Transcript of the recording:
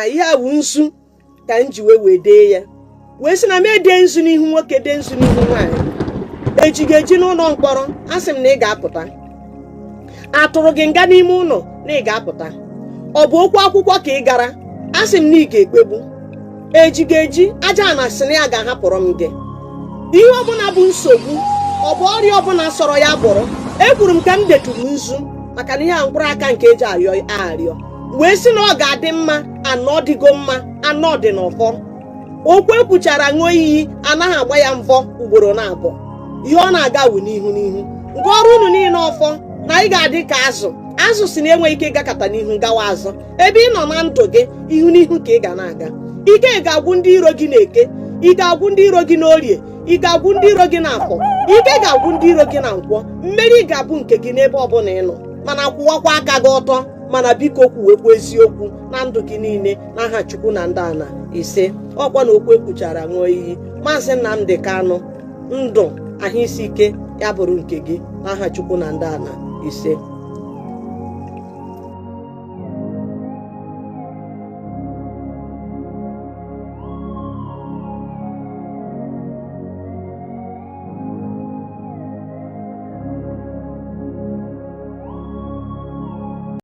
ihe a bụ nzu ka m ji wee dee ya wee sị na m ede nzu n'ihu nwoke dee nzu n'ihu nwaanyị eji ga-eji n'ụlọ mkpọrọ asị m na ị ga-apụta atụrụ gị nga n'ime ụlọ na ị ga-apụta ọ bụ okwu akwụkwọ ka ị gara asị m na ị ga-ekpegbu eji ga-eji aja na sị na ya ga-ahapụrụ m gị ihe ọbụla bụ nsogbu ọ bụ ọrịa ọbụla sọrọ ya bụrụ ekwuru m ka m deturu nzu maka na ihe a mkpụrụ aka nke eji arịọ wee sị na ọ ga-adị mma anọ dịgo mma anọ dị n'ọfọ okwu ekwuchara ṅụọ iyi anaghị agba ya mvọ ugboro na-abụọ ihe ọ na-aga wụ n'ihu nke ọrụ unu niile ọfọ na ị ga-adị ka azụ si na enweghị ike ịgakọta n'ihu gawa azụ ebe ị nọ na ndụ gị ihu n'ihu ka ị ga na-aga ike ga-agwụ ndị iro gị na Eke ị ga-agwụ ndị iro gị n'Orie ị ga-agwụ ndị iro gị n'Afọ ike ga-agwụ ndị iro gị na Nkwọ mmeri ga-abụ nke gị n'ebe ọbụla ị nọ mana kwụwakwa aka gị ọtọ mana biko kwuwekwa eziokwu na ndụ gị niile n'aha Chukwu na ndị ana ise ọkwa na okwu ekwuchara ṅụọ iyi Maazị Nnamdi Kanu ndụ ahụ isi ike ya bụrụ nke gị n'aha Chukwu na ndị ana ise